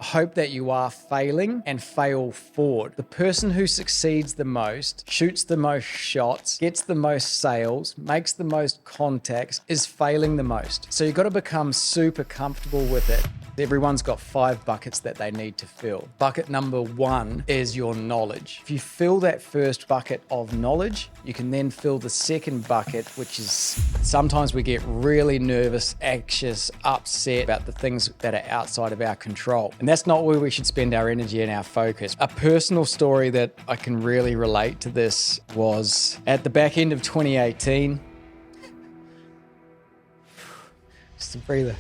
I hope that you are failing and fail forward. The person who succeeds the most, shoots the most shots, gets the most sales, makes the most contacts, is failing the most. So you've got to become super comfortable with it. Everyone's got 5 buckets that they need to fill. Bucket number 1 is your knowledge. If you fill that first bucket of knowledge, you can then fill the second bucket, which is sometimes we get really nervous, anxious, upset about the things that are outside of our control. And that's not where we should spend our energy and our focus. A personal story that I can really relate to this was at the back end of 2018. Just a breather.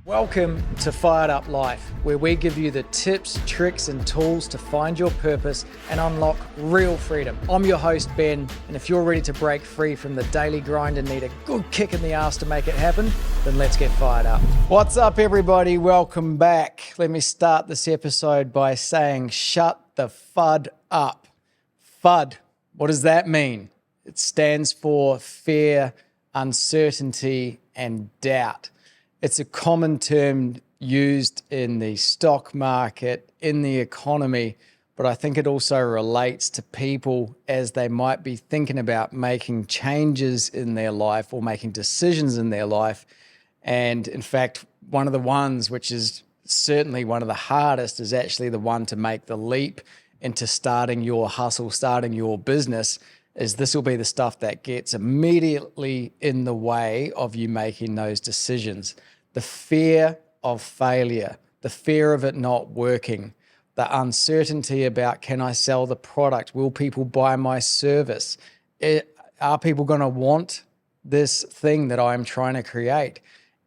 Welcome to Fired Up Life, where we give you the tips, tricks, and tools to find your purpose and unlock real freedom. I'm your host, Ben, and if you're ready to break free from the daily grind and need a good kick in the ass to make it happen, then let's get fired up. What's up, everybody? Welcome back. Let me start this episode by saying, shut the FUD up. FUD, what does that mean? It stands for fear, uncertainty, and doubt. It's a common term used in the stock market, in the economy, but I think it also relates to people as they might be thinking about making changes in their life or making decisions in their life. And in fact, one of the ones which is certainly one of the hardest is actually the one to make the leap into starting your hustle, starting your business, is this will be the stuff that gets immediately in the way of you making those decisions. The fear of failure, the fear of it not working, the uncertainty about, can I sell the product? Will people buy my service? Are people going to want this thing that I'm trying to create?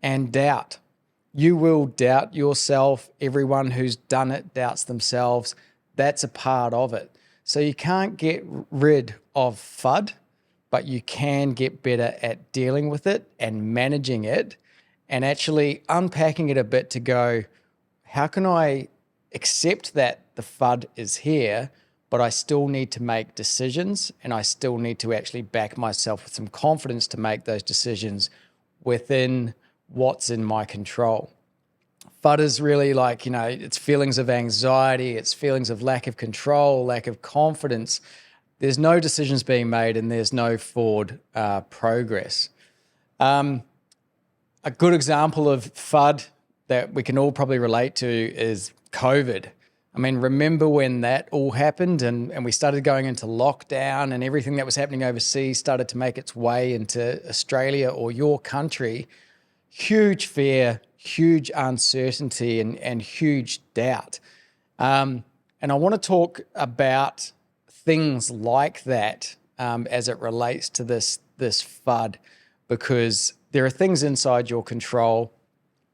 And doubt. You will doubt yourself. Everyone who's done it doubts themselves. That's a part of it. So you can't get rid of FUD, but you can get better at dealing with it and managing it and actually unpacking it a bit to go, how can I accept that the FUD is here, but I still need to make decisions and I still need to actually back myself with some confidence to make those decisions within what's in my control. FUD is really like, it's feelings of anxiety, it's feelings of lack of control, lack of confidence. There's no decisions being made and there's no forward progress. A good example of FUD that we can all probably relate to is COVID. I mean, remember when that all happened and we started going into lockdown and everything that was happening overseas started to make its way into Australia or your country? Huge fear, huge uncertainty, and huge doubt. And I want to talk about things like that as it relates to this FUD, because there are things inside your control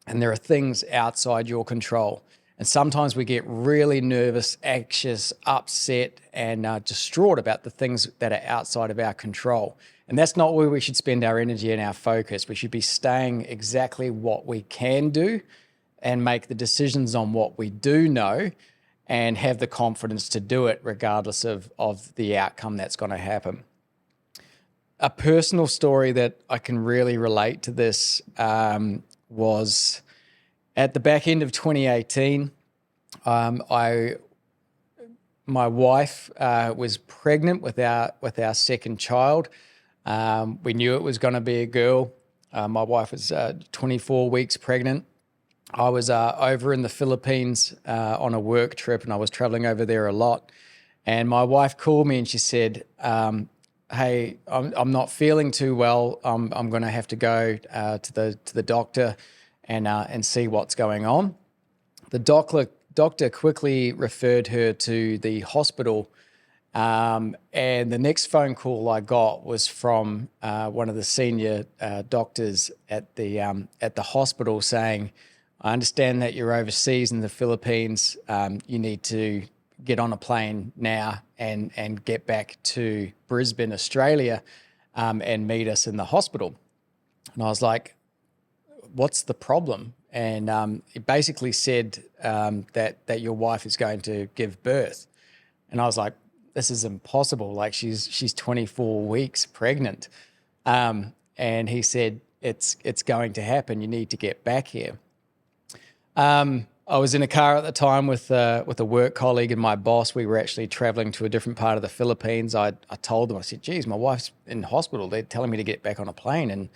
and there are things outside your control. And sometimes we get really nervous, anxious, upset, and distraught about the things that are outside of our control. And that's not where we should spend our energy and our focus. We should be staying exactly what we can do and make the decisions on what we do know and have the confidence to do it regardless of the outcome that's going to happen. A personal story that I can really relate to this was at the back end of 2018. My wife was pregnant with our second child. We knew it was going to be a girl. My wife was 24 weeks pregnant. I was over in the Philippines on a work trip, and I was traveling over there a lot. And my wife called me and she said, hey, I'm not feeling too well. I'm going to have to go to the doctor and see what's going on. The doctor quickly referred her to the hospital, and the next phone call I got was from one of the senior doctors at the hospital saying, I understand that you're overseas in the Philippines. You need to get on a plane now and get back to Brisbane, Australia, and meet us in the hospital. And I was like, what's the problem? And it basically said that your wife is going to give birth. And I was like, this is impossible. Like she's 24 weeks pregnant. And he said, it's going to happen. You need to get back here. I was in a car at the time with a work colleague and my boss. We were actually traveling to a different part of the Philippines. I told them, I said, geez, my wife's in hospital. They're telling me to get back on a plane and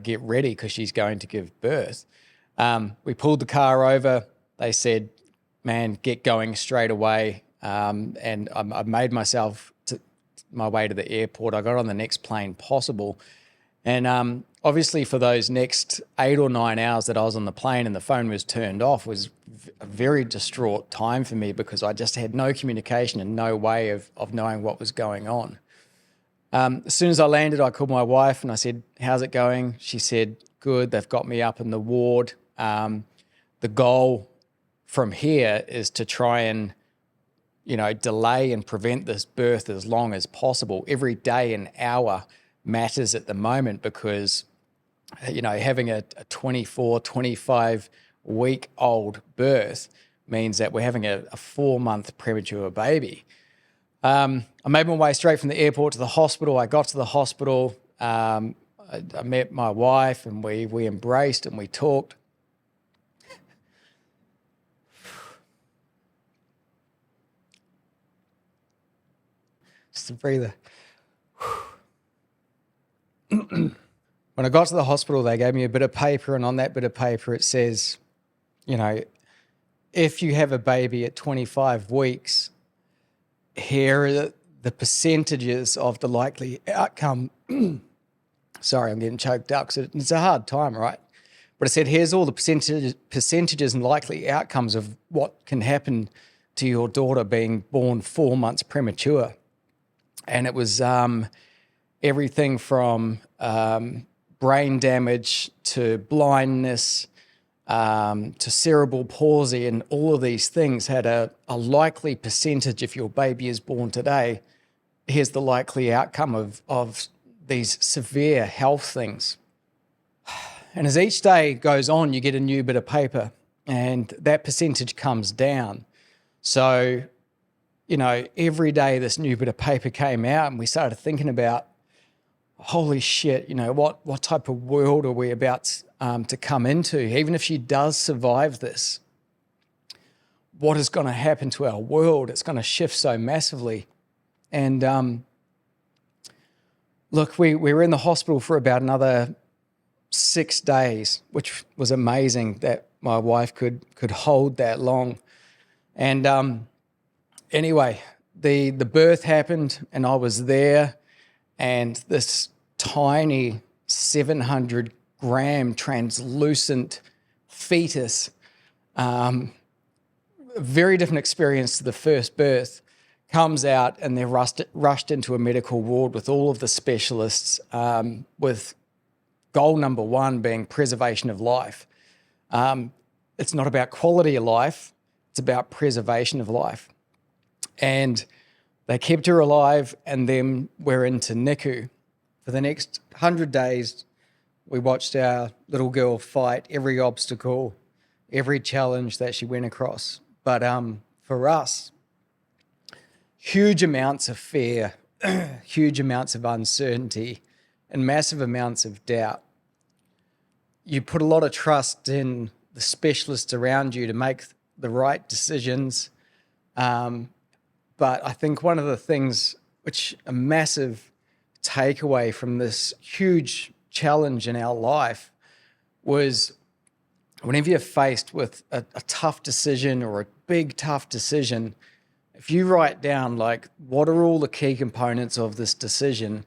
get ready because she's going to give birth. We pulled the car over. They said, man, get going straight away. And I made myself my way to the airport. I got on the next plane possible. And obviously for those next 8 or 9 hours that I was on the plane and the phone was turned off was a very distraught time for me because I just had no communication and no way of knowing what was going on. As soon as I landed, I called my wife and I said, how's it going? She said, good, they've got me up in the ward. The goal from here is to try and, delay and prevent this birth as long as possible. Every day and hour matters at the moment because, having a 24, 25-week-old birth means that we're having a 4-month premature baby. I made my way straight from the airport to the hospital. I got to the hospital. I met my wife and we embraced and we talked. Just a breather. When I got to the hospital, they gave me a bit of paper, and on that bit of paper it says, if you have a baby at 25 weeks, here are the percentages of the likely outcome. Sorry, I'm getting choked up because it's a hard time, right? But it said, here's all the percentages and likely outcomes of what can happen to your daughter being born 4 months premature. And it was everything from brain damage to blindness to cerebral palsy, and all of these things had a likely percentage. If your baby is born today, here's the likely outcome of these severe health things. And as each day goes on, you get a new bit of paper and that percentage comes down. So, every day this new bit of paper came out and we started thinking about, holy shit, what type of world are we about to come into? Even if she does survive this, what is going to happen to our world? It's going to shift so massively. And look, we were in the hospital for about another 6 days, which was amazing that my wife could hold that long. And anyway, the birth happened and I was there, and this tiny 700-gram translucent fetus, very different experience to the first birth, comes out and they're rushed into a medical ward with all of the specialists, with goal number one being preservation of life. It's not about quality of life, it's about preservation of life. And they kept her alive, and then we're into NICU. For the next 100 days, we watched our little girl fight every obstacle, every challenge that she went across. But for us, huge amounts of fear, huge amounts of uncertainty, and massive amounts of doubt. You put a lot of trust in the specialists around you to make the right decisions. But I think one of the things which a massive takeaway from this huge challenge in our life was, whenever you're faced with a tough decision or a big tough decision, if you write down, what are all the key components of this decision?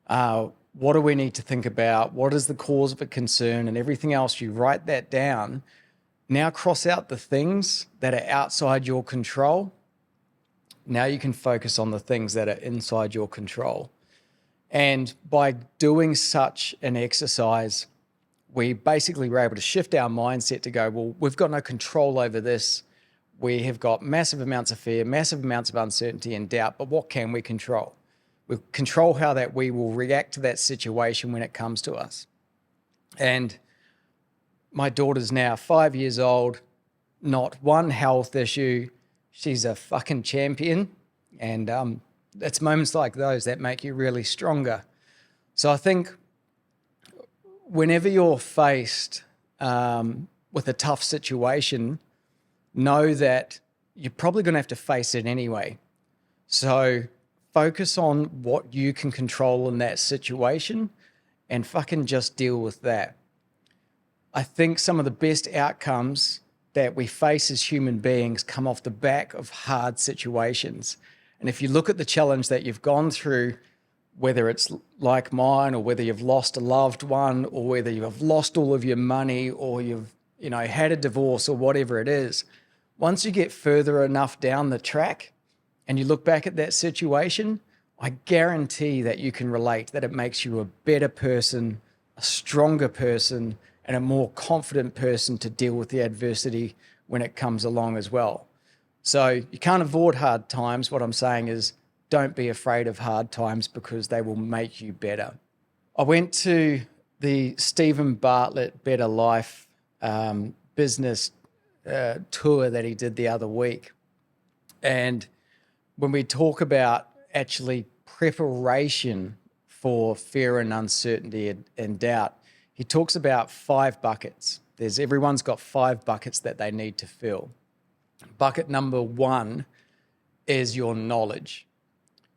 What do we need to think about? What is the cause of a concern? And everything else, you write that down. Now cross out the things that are outside your control. Now you can focus on the things that are inside your control. And by doing such an exercise, we basically were able to shift our mindset to go, well, we've got no control over this. We have got massive amounts of fear, massive amounts of uncertainty and doubt, but what can we control? We control how that we will react to that situation when it comes to us. And my daughter's now 5 years old, not one health issue. She's a fucking champion. And it's moments like those that make you really stronger. So I think whenever you're faced with a tough situation, know that you're probably going to have to face it anyway. So focus on what you can control in that situation and fucking just deal with that. I think some of the best outcomes that we face as human beings come off the back of hard situations. And if you look at the challenge that you've gone through, whether it's like mine or whether you've lost a loved one or whether you've lost all of your money or you've had a divorce or whatever it is, once you get further enough down the track and you look back at that situation, I guarantee that you can relate that it makes you a better person, a stronger person, and a more confident person to deal with the adversity when it comes along as well. So you can't avoid hard times. What I'm saying is don't be afraid of hard times because they will make you better. I went to the Stephen Bartlett Better Life business tour that he did the other week. And when we talk about actually preparation for fear and uncertainty and doubt, he talks about 5 buckets. Everyone's got 5 buckets that they need to fill. Bucket number 1 is your knowledge.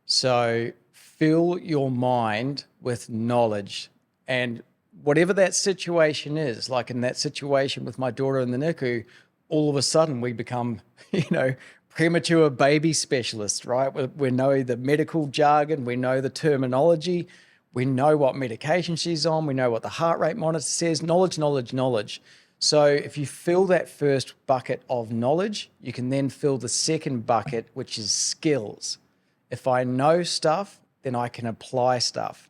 So fill your mind with knowledge, and whatever that situation is, like in that situation with my daughter in the NICU, all of a sudden we become, premature baby specialists, right? We know the medical jargon, we know the terminology, we know what medication she's on, we know what the heart rate monitor says, knowledge. So if you fill that first bucket of knowledge, you can then fill the second bucket, which is skills. If I know stuff, then I can apply stuff.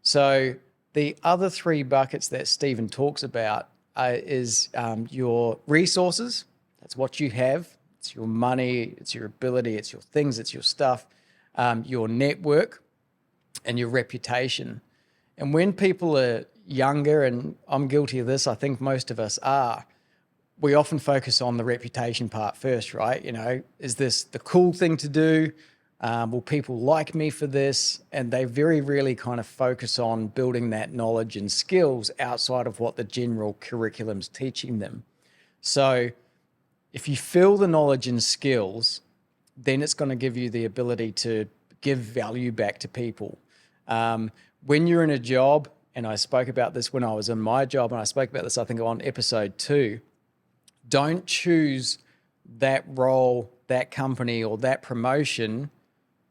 So the other 3 buckets that Stephen talks about is your resources. That's what you have. It's your money, it's your ability, it's your things, it's your stuff, your network, and your reputation. And when people are younger, and I'm guilty of this, I think most of us are, we often focus on the reputation part first, right? Is this the cool thing to do? Will people like me for this? And they very rarely kind of focus on building that knowledge and skills outside of what the general curriculum's teaching them. So if you fill the knowledge and skills, then it's going to give you the ability to give value back to people. When you're in a job, and I spoke about this when I was in my job, and I spoke about this, I think, on episode 2, don't choose that role, that company, or that promotion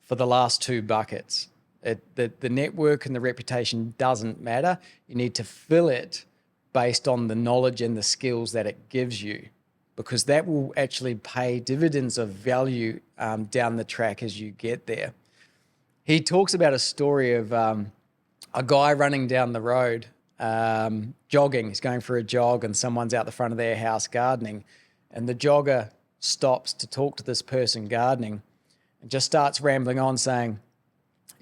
for the last 2 buckets. The network and the reputation doesn't matter. You need to fill it based on the knowledge and the skills that it gives you, because that will actually pay dividends of value down the track as you get there. He talks about a story of a guy running down the road, jogging. He's going for a jog and someone's out the front of their house gardening, and the jogger stops to talk to this person gardening and just starts rambling on saying,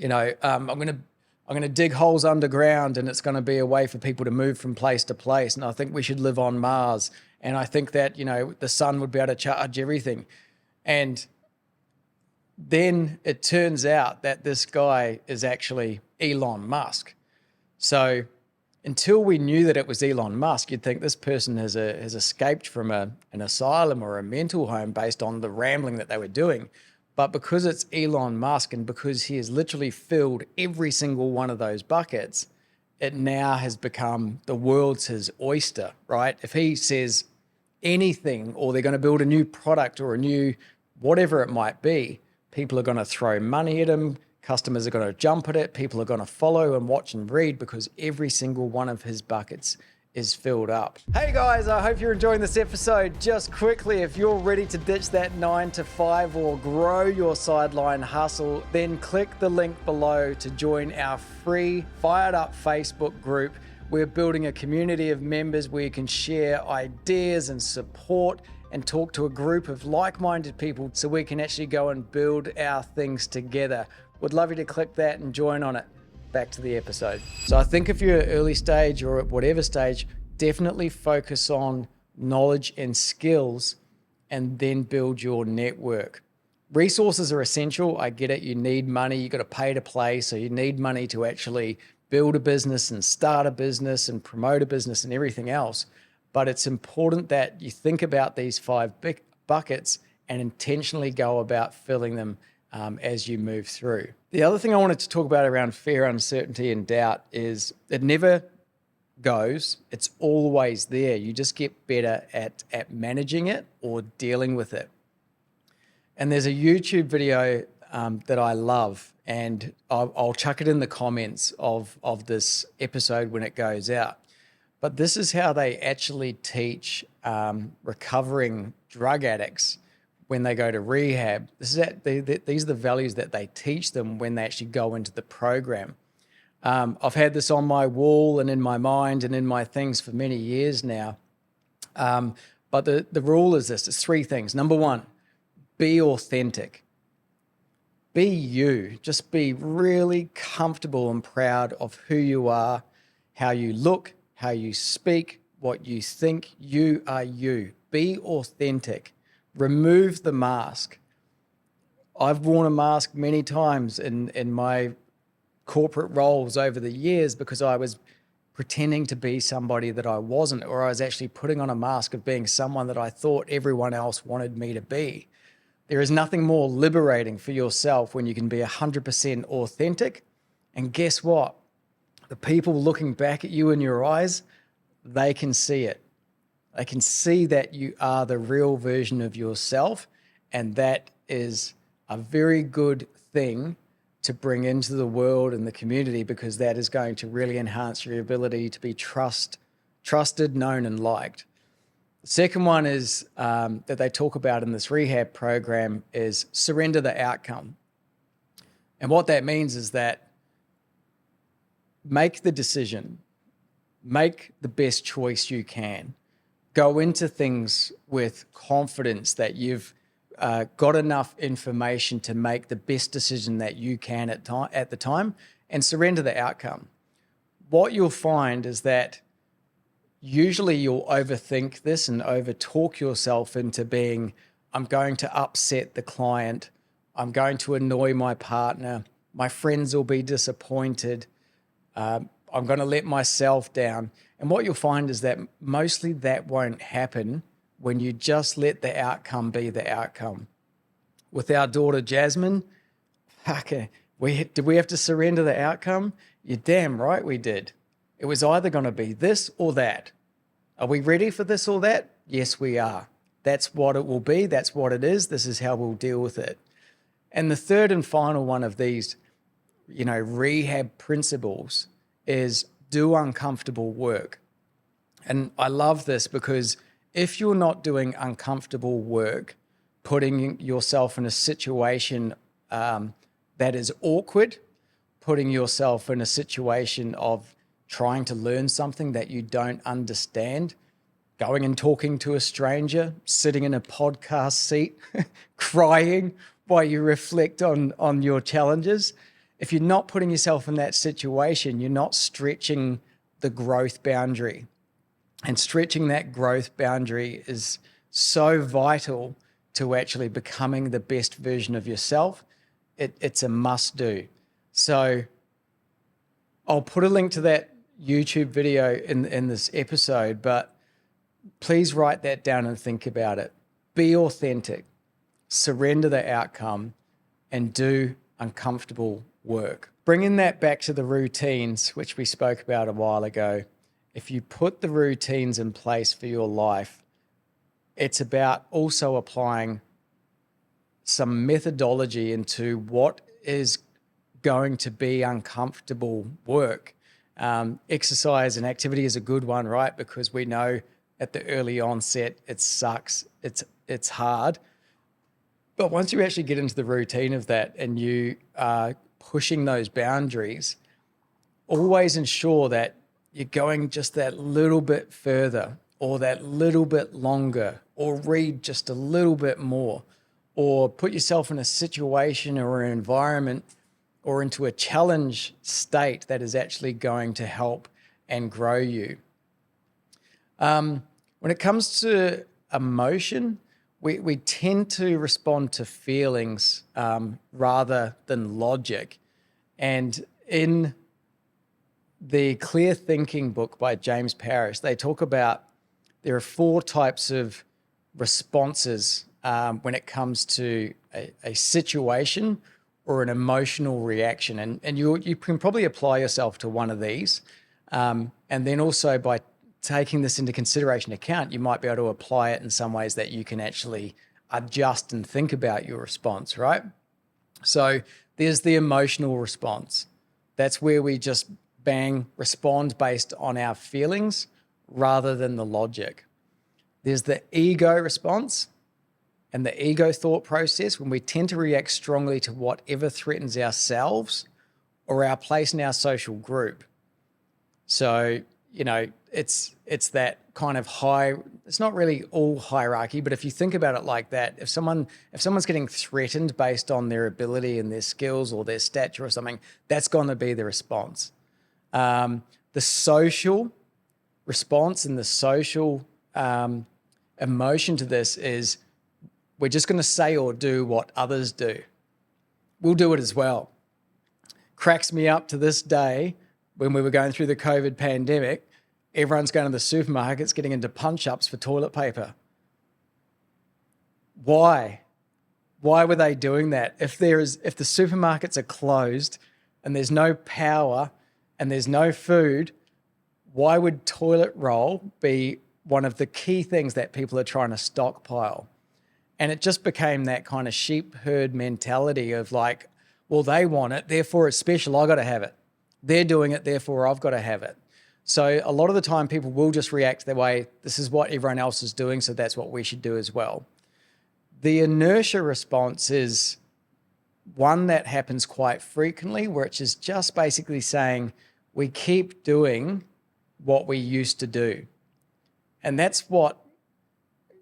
I'm going to dig holes underground, and it's going to be a way for people to move from place to place. And I think we should live on Mars. And I think that, the sun would be able to charge everything. And then it turns out that this guy is actually Elon Musk. So until we knew that it was Elon Musk, you'd think this person has escaped from an asylum or a mental home based on the rambling that they were doing. But because it's Elon Musk and because he has literally filled every single one of those buckets, it now has become the world's his oyster, right? If he says anything, or they're going to build a new product or a new whatever it might be, people are going to throw money at him, customers are going to jump at it, people are going to follow and watch and read because every single one of his buckets is filled up. Hey guys, I hope you're enjoying this episode. Just quickly, if you're ready to ditch that 9 to 5 or grow your sideline hustle, then click the link below to join our free Fired Up Facebook group. We're building a community of members where you can share ideas and support and talk to a group of like-minded people so we can actually go and build our things together. Would love you to click that and join on it. Back to the episode. So I think if you're early stage or at whatever stage, definitely focus on knowledge and skills and then build your network. Resources are essential. I get it. You need money. You got to pay to play. So you need money to actually build a business and start a business and promote a business and everything else. but it's important that you think about these 5 big buckets and intentionally go about filling them as you move through. The other thing I wanted to talk about around fear, uncertainty, and doubt is it never goes. It's always there. You just get better at managing it or dealing with it. And there's a YouTube video that I love, and I'll chuck it in the comments of this episode when it goes out. But this is how they actually teach recovering drug addicts when they go to rehab. These are the values that they teach them when they actually go into the program. I've had this on my wall and in my mind and in my things for many years now. But the rule is this, it's 3 things. Number 1, be authentic. Be you. Just be really comfortable and proud of who you are, how you look, how you speak, what you think. You are you. Be authentic. Remove the mask. I've worn a mask many times in my corporate roles over the years because I was pretending to be somebody that I wasn't, or I was actually putting on a mask of being someone that I thought everyone else wanted me to be. There is nothing more liberating for yourself when you can be 100% authentic. And guess what? The people looking back at you in your eyes, they can see it. They can see that you are the real version of yourself, and that is a very good thing to bring into the world and the community, because that is going to really enhance your ability to be trusted, known, and liked. The second one is that they talk about in this rehab program is surrender the outcome. And what that means is that make the decision, make the best choice you can. Go into things with confidence that you've got enough information to make the best decision that you can at the time, and surrender the outcome. What you'll find is that usually you'll overthink this and overtalk yourself into being, I'm going to upset the client, I'm going to annoy my partner, my friends will be disappointed, I'm going to let myself down. And what you'll find is that mostly that won't happen when you just let the outcome be the outcome. With our daughter Jasmine, did we have to surrender the outcome? You're damn right we did. It was either going to be this or that. Are we ready for this or that? Yes, we are. That's what it will be. That's what it is. This is how we'll deal with it. And the third and final one of these, rehab principles is do uncomfortable work. And I love this because if you're not doing uncomfortable work, putting yourself in a situation that is awkward, putting yourself in a situation of trying to learn something that you don't understand, going and talking to a stranger, sitting in a podcast seat, crying while you reflect on your challenges. If you're not putting yourself in that situation, you're not stretching the growth boundary. And stretching that growth boundary is so vital to actually becoming the best version of yourself. It's a must do. So I'll put a link to that YouTube video in this episode, but please write that down and think about it. Be authentic, surrender the outcome, and do uncomfortable work. Bringing that back to the routines, which we spoke about a while ago, if you put the routines in place for your life, it's about also applying some methodology into what is going to be uncomfortable work. Exercise and activity is a good one, right? Because we know at the early onset, it sucks, it's hard. But once you actually get into the routine of that and you are pushing those boundaries, always ensure that you're going just that little bit further or that little bit longer, or read just a little bit more, or put yourself in a situation or an environment or into a challenge state that is actually going to help and grow you. When it comes to emotion, we tend to respond to feelings rather than logic. And in the Clear Thinking book by James Parrish, they talk about there are 4 types of responses when it comes to a situation or an emotional reaction. And you can probably apply yourself to one of these. And then also by taking this into consideration account, you might be able to apply it in some ways that you can actually adjust and think about your response, right? So there's the emotional response. That's where we just respond based on our feelings rather than the logic. There's the ego response and the ego thought process, when we tend to react strongly to whatever threatens ourselves or our place in our social group. So, it's that kind of it's not really all hierarchy, but if you think about it like that, if someone's getting threatened based on their ability and their skills or their stature or something, that's going to be the response. The social response and the social emotion to this is we're just going to say or do what others do. We'll do it as well. Cracks me up to this day when we were going through the COVID pandemic, everyone's going to the supermarkets getting into punch-ups for toilet paper. Why? Why were they doing that? If the supermarkets are closed and there's no power and there's no food, why would toilet roll be one of the key things that people are trying to stockpile? And it just became that kind of sheep herd mentality of like, well, they want it, therefore it's special, I got to have it. They're doing it, therefore I've got to have it. So a lot of the time people will just react their way, this is what everyone else is doing, so that's what we should do as well. The inertia response is one that happens quite frequently, which is just basically saying we keep doing what we used to do. And that's what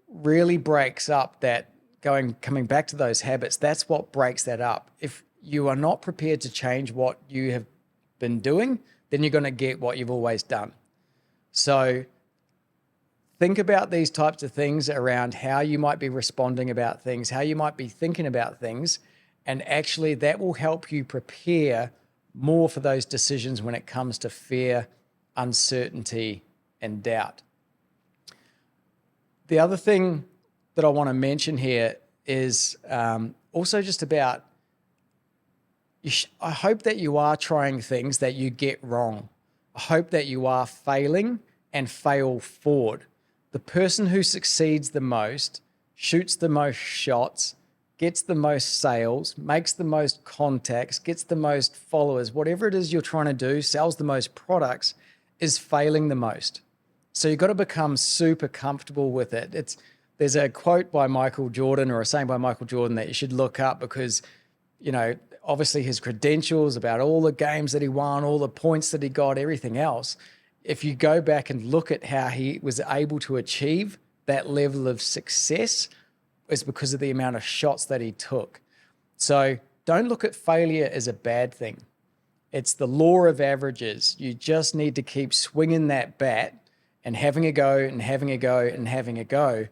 really breaks up that coming back to those habits. That's what breaks that up. If you are not prepared to change what you have been doing, then you're going to get what you've always done. So think about these types of things around how you might be responding about things, how you might be thinking about things, and actually that will help you prepare more for those decisions when it comes to fear, uncertainty, and doubt. The other thing that I want to mention here is also just about, I hope that you are trying things that you get wrong. I hope that you are failing and fail forward. The person who succeeds the most, shoots the most shots, gets the most sales, makes the most contacts, gets the most followers, whatever it is you're trying to do, sells the most products, is failing the most. So you've got to become super comfortable with it. There's a quote by Michael Jordan, or a saying by Michael Jordan, that you should look up because, obviously his credentials about all the games that he won, all the points that he got, everything else. If you go back and look at how he was able to achieve that level of success, is because of the amount of shots that he took. So don't look at failure as a bad thing. It's the law of averages. You just need to keep swinging that bat and having a go and having a go and having a go.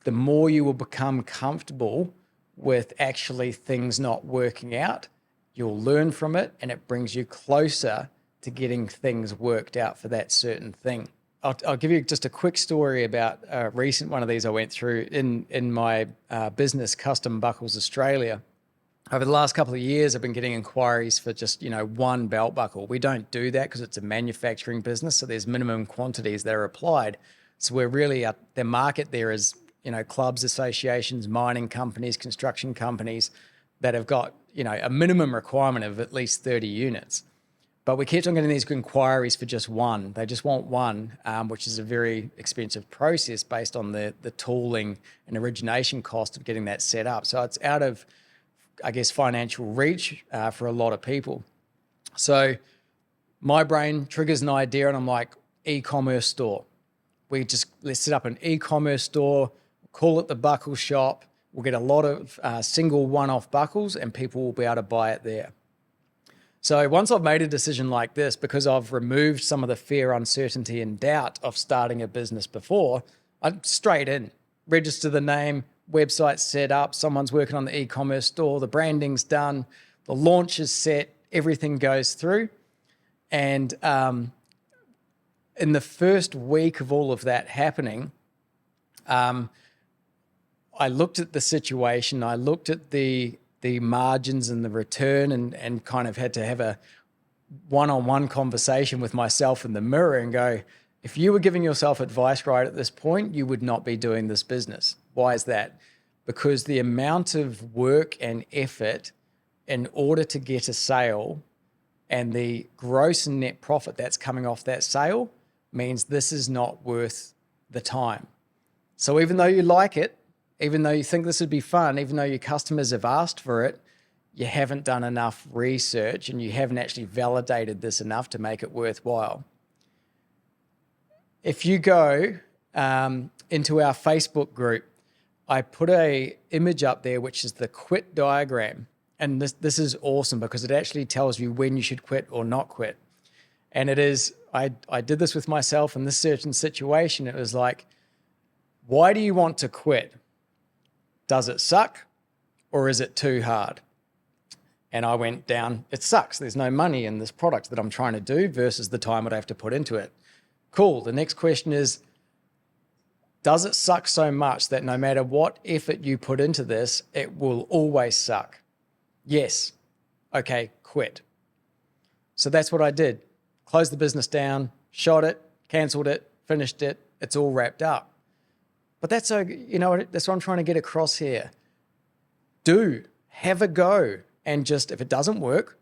The more you will become comfortable with actually things not working out, you'll learn from it, and it brings you closer to getting things worked out for that certain thing. I'll give you just a quick story about a recent one of these I went through in my business, Custom Buckles Australia. Over the last couple of years, I've been getting inquiries for just, one belt buckle. We don't do that because it's a manufacturing business, so there's minimum quantities that are applied. So we're really, the market there is, clubs, associations, mining companies, construction companies that have got, a minimum requirement of at least 30 units. But we kept on getting these inquiries for just one. They just want one, which is a very expensive process based on the tooling and origination cost of getting that set up. So it's out of, I guess, financial reach for a lot of people. So my brain triggers an idea and I'm like, e-commerce store. Let's set up an e-commerce store, call it the Buckle Shop. We'll get a lot of single one-off buckles and people will be able to buy it there. So once I've made a decision like this, because I've removed some of the fear, uncertainty, and doubt of starting a business before, I'm straight in, register the name, website set up, someone's working on the e-commerce store, the branding's done, the launch is set, everything goes through. And in the first week of all of that happening, I looked at the situation, I looked at the margins and the return, and kind of had to have a one-on-one conversation with myself in the mirror and go, if you were giving yourself advice right at this point, you would not be doing this business. Why is that? Because the amount of work and effort in order to get a sale and the gross and net profit that's coming off that sale means this is not worth the time. So even though you like it, even though you think this would be fun, even though your customers have asked for it, you haven't done enough research and you haven't actually validated this enough to make it worthwhile. If you go into our Facebook group, I put an image up there, which is the quit diagram. And this is awesome because it actually tells you when you should quit or not quit. And it is, I did this with myself in this certain situation. It was like, why do you want to quit? Does it suck or is it too hard? And I went down, it sucks. There's no money in this product that I'm trying to do versus the time that I have to put into it. Cool. The next question is, does it suck so much that no matter what effort you put into this, it will always suck? Yes. Okay, quit. So that's what I did. Closed the business down, shot it, canceled it, finished it. It's all wrapped up. But that's what I'm trying to get across here. Have a go. And just, if it doesn't work,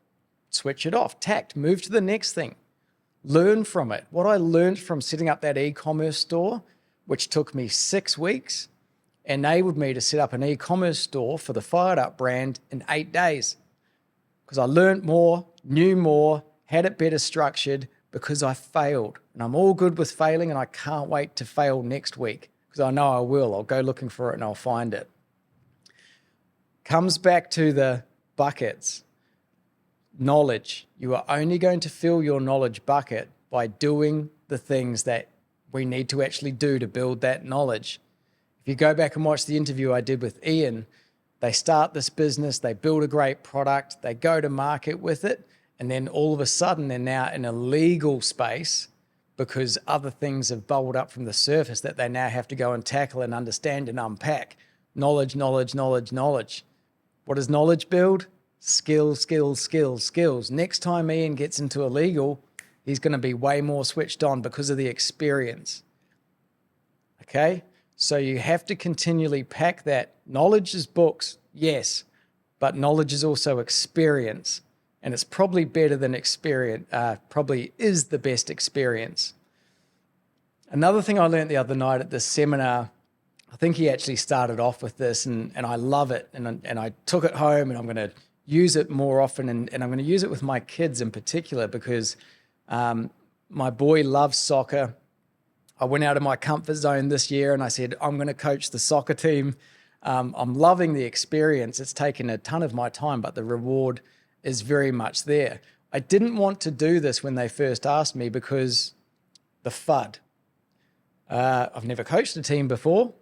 switch it off, tact, move to the next thing. Learn from it. What I learned from setting up that e-commerce store, which took me 6 weeks, enabled me to set up an e-commerce store for the Fired Up brand in 8 days. Because I learned more, knew more, had it better structured because I failed. And I'm all good with failing and I can't wait to fail next week because I know I will. I'll go looking for it and I'll find it. Comes back to the buckets. Knowledge. You are only going to fill your knowledge bucket by doing the things that we need to actually do to build that knowledge. If you go back and watch the interview I did with Ian, they start this business, they build a great product, they go to market with it, and then all of a sudden they're now in a legal space because other things have bubbled up from the surface that they now have to go and tackle and understand and unpack. Knowledge, knowledge, knowledge, knowledge. What does knowledge build? Skills, skills, skills, skills. Next time Ian gets into a legal, he's going to be way more switched on because of the experience. Okay? So you have to continually pack that. Knowledge is books, yes, but knowledge is also experience. And it's probably better than experience, probably is the best experience. Another thing I learned the other night at this seminar, I think he actually started off with this and I love it. And I took it home and I'm going to use it more often and I'm going to use it with my kids in particular because my boy loves soccer. I went out of my comfort zone this year and I said, I'm going to coach the soccer team. I'm loving the experience. It's taken a ton of my time, but the reward is very much there. I didn't want to do this when they first asked me because the FUD. I've never coached a team before.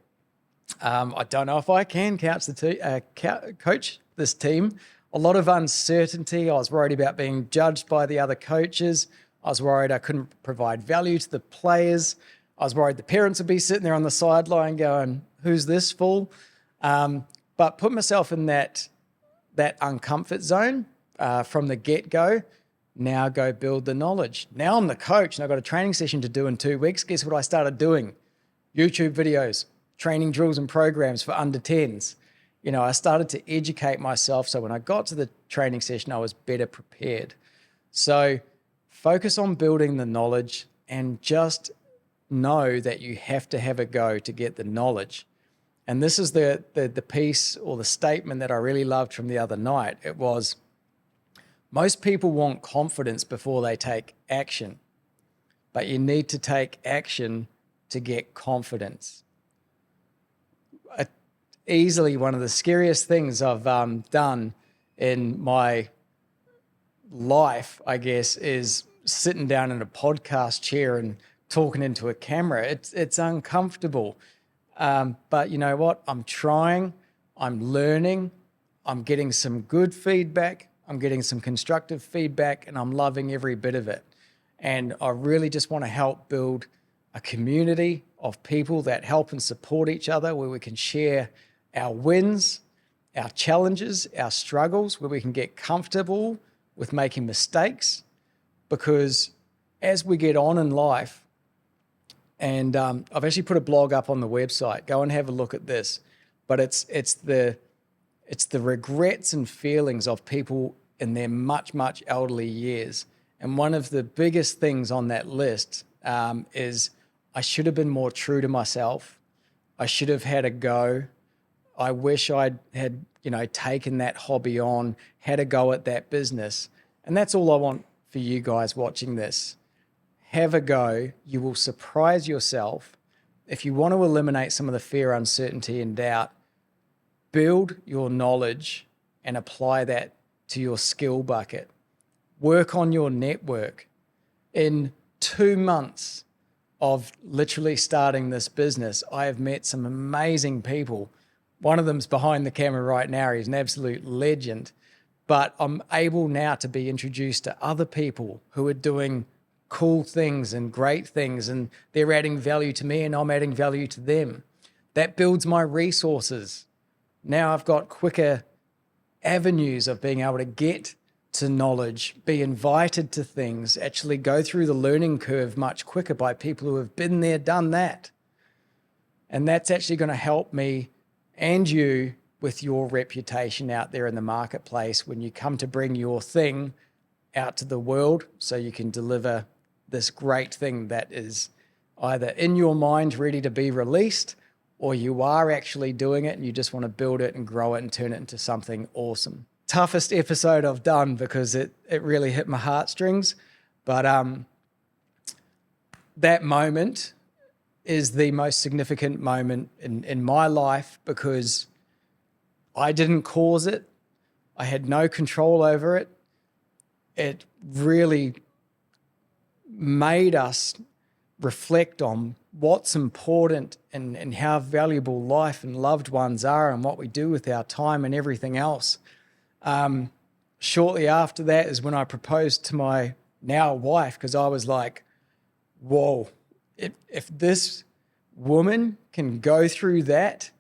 I don't know if I can coach this team. A lot of uncertainty. I was worried about being judged by the other coaches. I was worried I couldn't provide value to the players. I was worried the parents would be sitting there on the sideline going, who's this fool? But put myself in that uncomfort zone from the get-go. Now go build the knowledge. Now I'm the coach and I've got a training session to do in 2 weeks. Guess what I started doing? YouTube videos, training drills and programs for under 10s. I started to educate myself so when I got to the training session, I was better prepared. So focus on building the knowledge and just know that you have to have a go to get the knowledge. And this is the piece or the statement that I really loved from the other night. It was, most people want confidence before they take action, but you need to take action to get confidence. Easily one of the scariest things I've done in my life, I guess, is sitting down in a podcast chair and talking into a camera. It's uncomfortable. But you know what? I'm trying, I'm learning, I'm getting some good feedback, I'm getting some constructive feedback, and I'm loving every bit of it. And I really just want to help build a community of people that help and support each other, where we can share our wins, our challenges, our struggles, where we can get comfortable with making mistakes. Because as we get on in life, and I've actually put a blog up on the website, go and have a look at this, but it's the regrets and feelings of people in their much, much elderly years. And one of the biggest things on that list is I should have been more true to myself. I should have had a go. I wish I had, taken that hobby on, had a go at that business. And that's all I want for you guys watching this. Have a go. You will surprise yourself. If you want to eliminate some of the fear, uncertainty, and doubt, build your knowledge and apply that to your skill bucket. Work on your network. In 2 months of literally starting this business, I have met some amazing people. One of them's behind the camera right now. He's an absolute legend. But I'm able now to be introduced to other people who are doing cool things and great things, and they're adding value to me and I'm adding value to them. That builds my resources. Now I've got quicker avenues of being able to get to knowledge, be invited to things, actually go through the learning curve much quicker by people who have been there, done that. And that's actually going to help me and you with your reputation out there in the marketplace when you come to bring your thing out to the world, so you can deliver this great thing that is either in your mind ready to be released, or you are actually doing it and you just want to build it and grow it and turn it into something awesome. Toughest episode I've done because it really hit my heartstrings. But that moment is the most significant moment in my life, because I didn't cause it. I had no control over it. It really made us reflect on what's important and how valuable life and loved ones are and what we do with our time and everything else. Shortly after that is when I proposed to my now wife, because I was like, whoa, if this woman can go through that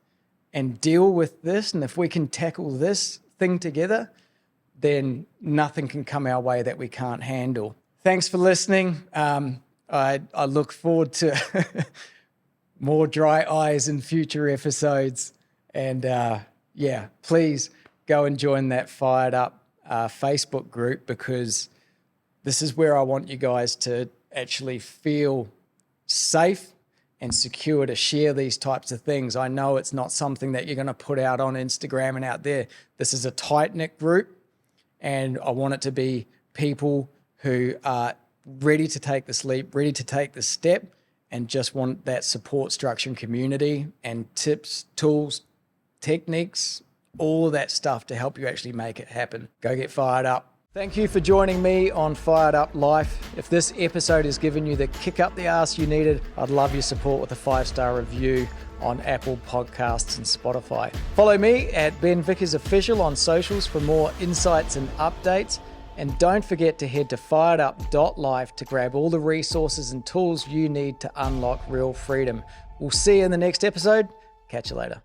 and deal with this, and if we can tackle this thing together, then nothing can come our way that we can't handle. Thanks for listening. I look forward to more dry eyes in future episodes. And please go and join that Fired Up Facebook group, because this is where I want you guys to actually feel safe and secure to share these types of things. I know it's not something that you're going to put out on Instagram and out there. This is a tight-knit group, and I want it to be people who are ready to take this leap, ready to take the step, and just want that support structure and community and tips, tools, techniques, all of that stuff to help you actually make it happen. Go get fired up. Thank you for joining me on Fired Up Life. If this episode has given you the kick up the arse you needed, I'd love your support with a 5-star review on Apple Podcasts and Spotify. Follow me at Ben Vickers Official on socials for more insights and updates. And don't forget to head to firedup.life to grab all the resources and tools you need to unlock real freedom. We'll see you in the next episode. Catch you later.